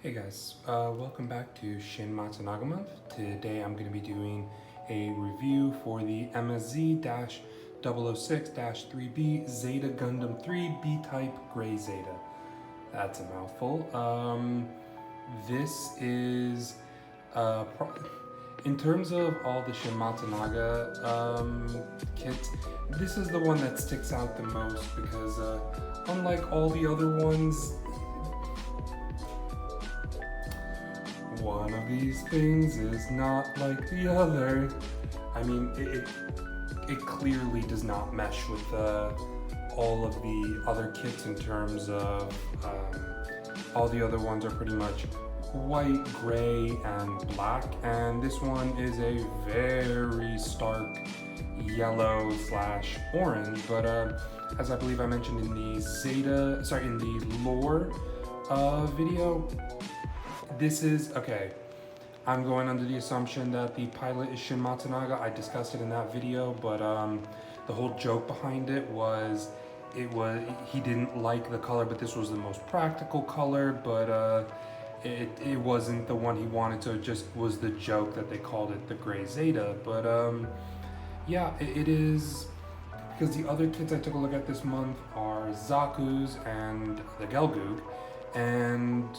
Hey guys, welcome back to Shin Matsunaga month. Today I'm going to be doing a review for the MSZ-006-3B Zeta Gundam 3 B-Type Gray Zeta. That's a mouthful. This is, in terms of all the Shin Matsunaga kits, this is the one that sticks out the most because unlike all the other ones, one of these things is not like the other. I mean, it clearly does not mesh with all of the other kits in terms of all the other ones are pretty much white, gray, and black, and this one is a very stark yellow slash orange. But as I believe I mentioned in the lore video, this is, okay, I'm going under the assumption that the pilot is Shin Matsunaga. I discussed it in that video, but the whole joke behind it was he didn't like the color, but this was the most practical color, but it wasn't the one he wanted, so it just was the joke that they called it the Gray Zeta. But yeah, it is, because the other kits I took a look at this month are Zaku's and the Gelgoog, and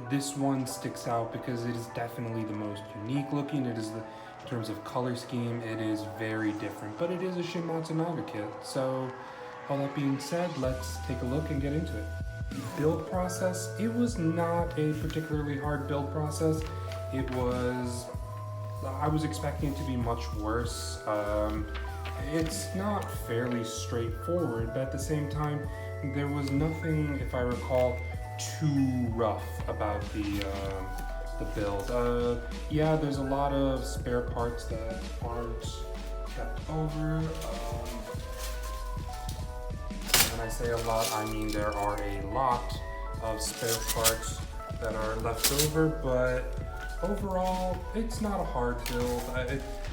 this one sticks out because it is definitely the most unique looking. It is in terms of color scheme, it is very different, but it is a Shin Matsunaga kit. So all that being said, let's take a look and get into it. Build process, it was not a particularly hard build process. I was expecting it to be much worse. It's not fairly straightforward, but at the same time, there was nothing, if I recall, too rough about the build. Yeah, there's a lot of spare parts that aren't kept over. When I say a lot, I mean there are a lot of spare parts that are left over, but overall, it's not a hard build.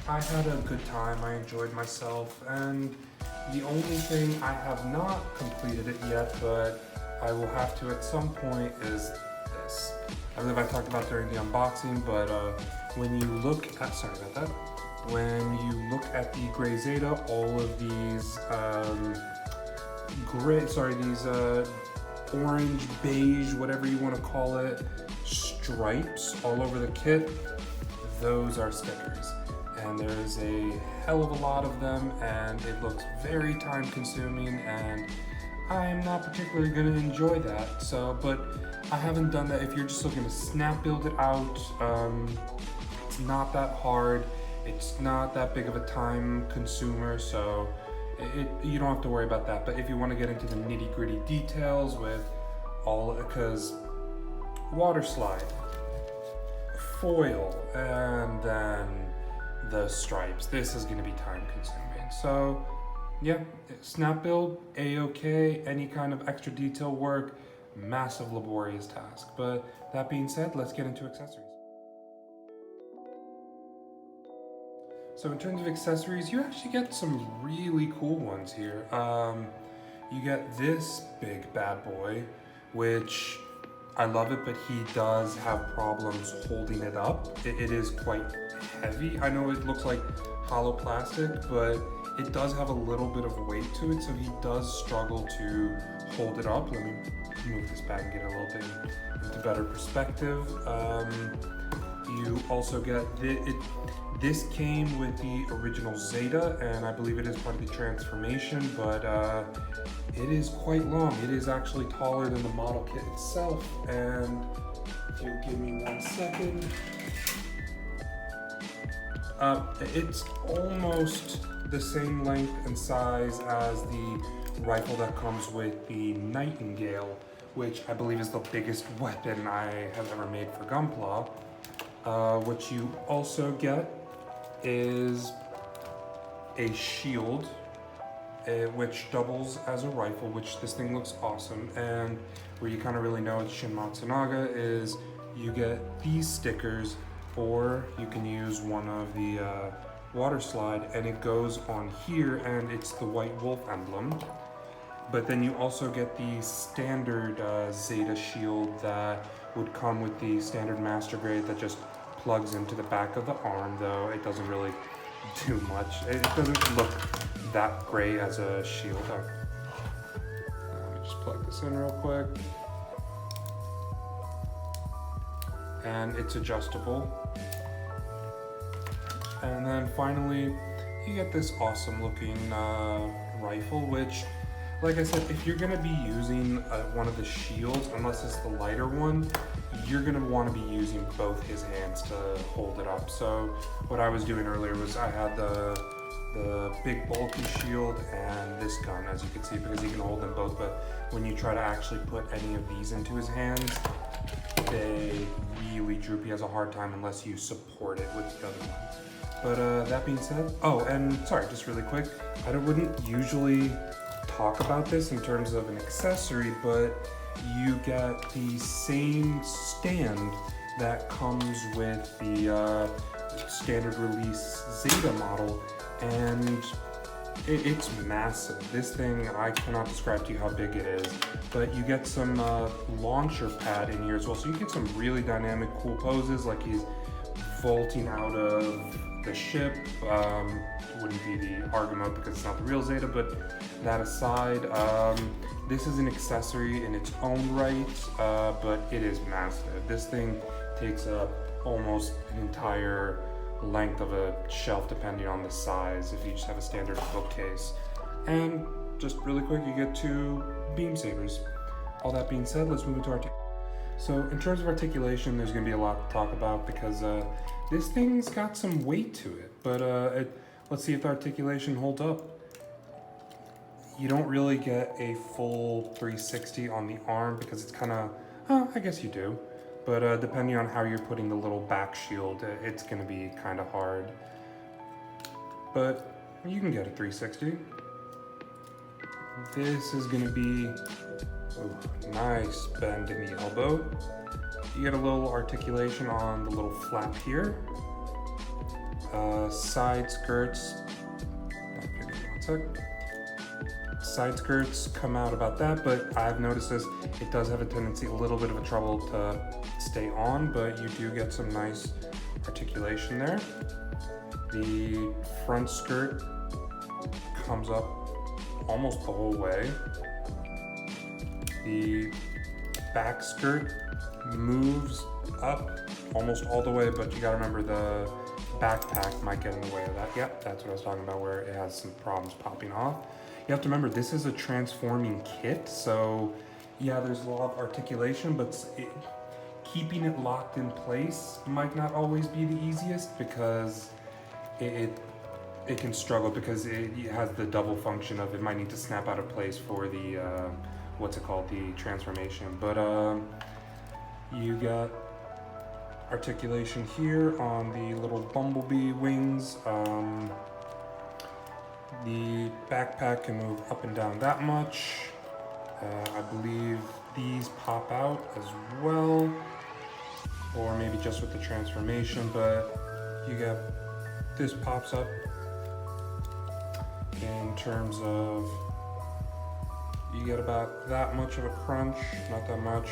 I had a good time, I enjoyed myself, and the only thing, I have not completed it yet, but I will have to at some point, is this. I believe I talked about during the unboxing, but when you look at, when you look at the Gray Zeta, all of these orange, beige, whatever you want to call it, stripes all over the kit, those are stickers. And there is a hell of a lot of them, and it looks very time consuming, and I'm not particularly going to enjoy that. So, but I haven't done that. If you're just looking to snap build it out, it's not that hard. It's not that big of a time consumer, so you don't have to worry about that. But if you want to get into the nitty gritty details with all, because water slide, foil, and then the stripes, this is going to be time consuming. So yeah, snap build, a-okay. Any kind of extra detail work, massive laborious task. But that being said, let's get into accessories. So in terms of accessories, you actually get some really cool ones here. You get this big bad boy, which I love it, but he does have problems holding it up. It is quite heavy. I know it looks like hollow plastic, but it does have a little bit of weight to it, so he does struggle to hold it up. Let me move this back and get a little bit into better perspective. You also get this came with the original Zeta, and I believe it is part of the transformation, but it is quite long. It is actually taller than the model kit itself, and if you'll give me 1 second, it's almost the same length and size as the rifle that comes with the Nightingale, which I believe is the biggest weapon I have ever made for Gunpla. What you also get is a shield, which doubles as a rifle, which this thing looks awesome. And where you kind of really know it's Shin Matsunaga is you get these stickers, or you can use one of the water slide, and it goes on here, and it's the white wolf emblem. But then you also get the standard Zeta shield that would come with the standard master grade that just plugs into the back of the arm, though it doesn't really do much. It doesn't look that great as a shield. Let me just plug this in real quick. And it's adjustable. And then finally, you get this awesome looking rifle, which, like I said, if you're gonna be using one of the shields, unless it's the lighter one, you're gonna wanna be using both his hands to hold it up. So what I was doing earlier was I had the big bulky shield and this gun, as you can see, because he can hold them both, but when you try to actually put any of these into his hands, they really droop. He has a hard time unless you support it with the other one. But that being said, oh, and sorry, just really quick, I wouldn't usually talk about this in terms of an accessory, but you get the same stand that comes with the standard release Zeta model, and it's massive. This thing, I cannot describe to you how big it is, but you get some launcher pad in here as well, so you get some really dynamic, cool poses, like he's vaulting out of the ship. Wouldn't be the Argo because it's not the real Zeta, but that aside, this is an accessory in its own right, but it is massive. This thing takes up almost an entire length of a shelf depending on the size if you just have a standard bookcase. And just really quick, you get 2 beam sabers. All that being said, let's move into articulation. So in terms of articulation, there's going to be a lot to talk about because this thing's got some weight to it, but let's see if the articulation holds up. You don't really get a full 360 on the arm because it's kind of, I guess you do, but depending on how you're putting the little back shield, it's going to be kind of hard. But you can get a 360. This is going to be nice bend in the elbow. You get a little articulation on the little flap here. Side skirts. One sec. Side skirts come out about that, but I've noticed this. It does have a tendency, a little bit of a trouble to stay on, but you do get some nice articulation there. The front skirt comes up almost the whole way. The back skirt moves up almost all the way, but you gotta remember the backpack might get in the way of that. Yep, that's what I was talking about, where it has some problems popping off. You have to remember, this is a transforming kit, so yeah, there's a lot of articulation, but keeping it locked in place might not always be the easiest because it can struggle because it has the double function of it might need to snap out of place for the what's it called, the transformation. But you got articulation here on the little bumblebee wings. The backpack can move up and down that much. I believe these pop out as well, or maybe just with the transformation, but you get this pops up in terms of you get about that much of a crunch, not that much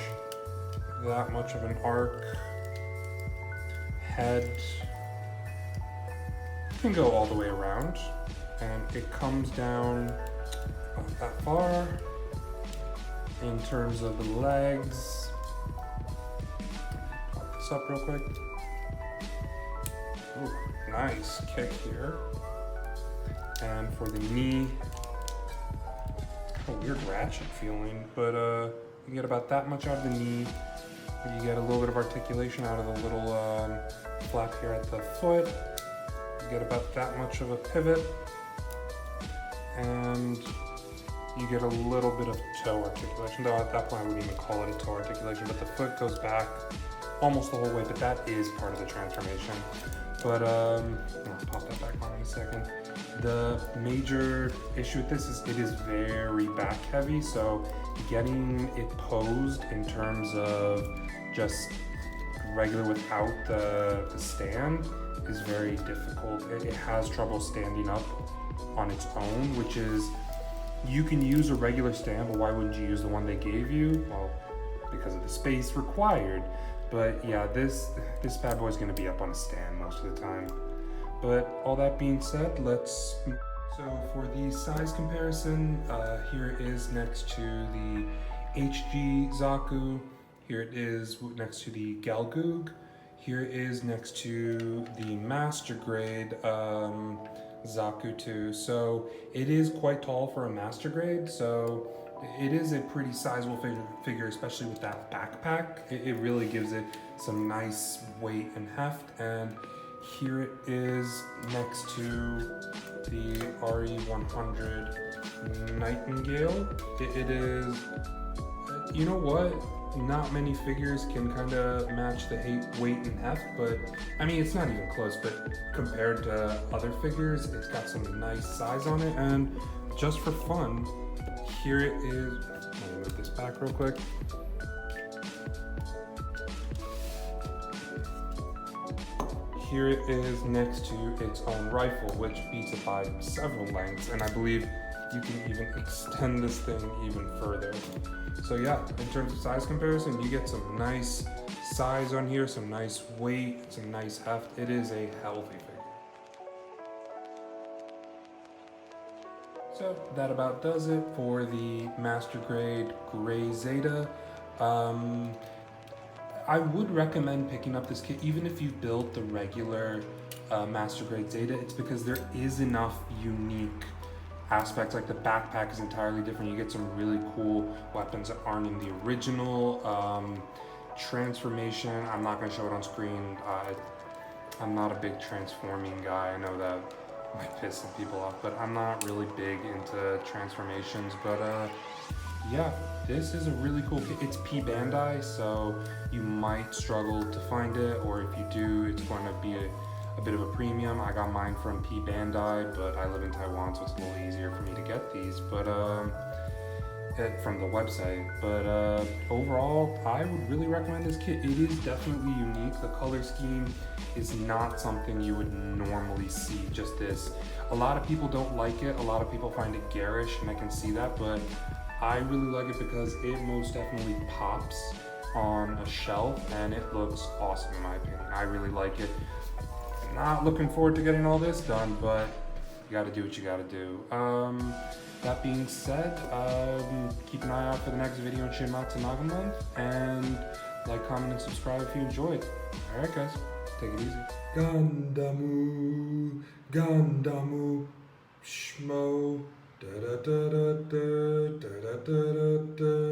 of an arc. Head can go all the way around, and it comes down not that far. In terms of the legs, pop this up real quick. Ooh, nice kick here. And for the knee, a weird ratchet feeling, but you get about that much out of the knee. You get a little bit of articulation out of the little flap here at the foot. You get about that much of a pivot, and you get a little bit of toe articulation, though at that point I wouldn't even call it a toe articulation, but the foot goes back almost the whole way, but that is part of the transformation. But I'll pop that back on in a second. The major issue with this is it is very back heavy, so getting it posed in terms of just regular without the stand is very difficult. It has trouble standing up on its own, which is, you can use a regular stand, but why wouldn't you use the one they gave you? Well, because of the space required. But yeah, this bad boy is going to be up on a stand most of the time. But all that being said, so for the size comparison, here it is next to the HG Zaku. Here it is next to the Galgoog. Here it is next to the Master Grade Zaku 2. So it is quite tall for a Master Grade. So it is a pretty sizable figure, especially with that backpack. It really gives it some nice weight and heft. And here it is next to the RE100 Nightingale. It is, you know what? Not many figures can kind of match the weight and heft, but I mean, it's not even close, but compared to other figures, it's got some nice size on it. And just for fun, here it is. Let me move this back real quick. Here it is next to its own rifle, which beats it by several lengths, and I believe you can even extend this thing even further. So yeah, in terms of size comparison, you get some nice size on here, some nice weight, some nice heft. It is a healthy figure. So that about does it for the Master Grade Gray Zeta. I would recommend picking up this kit even if you built the regular Master Grade Zeta. It's because there is enough unique aspects, like the backpack is entirely different. You get some really cool weapons that aren't in the original. Transformation, I'm not going to show it on screen. I'm not a big transforming guy. I know that might piss some people off, but I'm not really big into transformations. But yeah, this is a really cool kit. It's P-Bandai, so you might struggle to find it, or if you do, it's going to be a bit of a premium. I got mine from P-Bandai, but I live in Taiwan, so it's a little easier for me to get these, but from the website. But overall, I would really recommend this kit. It is definitely unique. The color scheme is not something you would normally see, just this. A lot of people don't like it. A lot of people find it garish, and I can see that, but I really like it because it most definitely pops on a shelf, and it looks awesome in my opinion. I really like it. Not looking forward to getting all this done, but you gotta do what you gotta do. That being said, keep an eye out for the next video in Shin Matsunaga month, and like, comment, and subscribe if you enjoyed. Alright guys, take it easy. Gandamu, Gandamu, Shmo, da da da da da da da da da.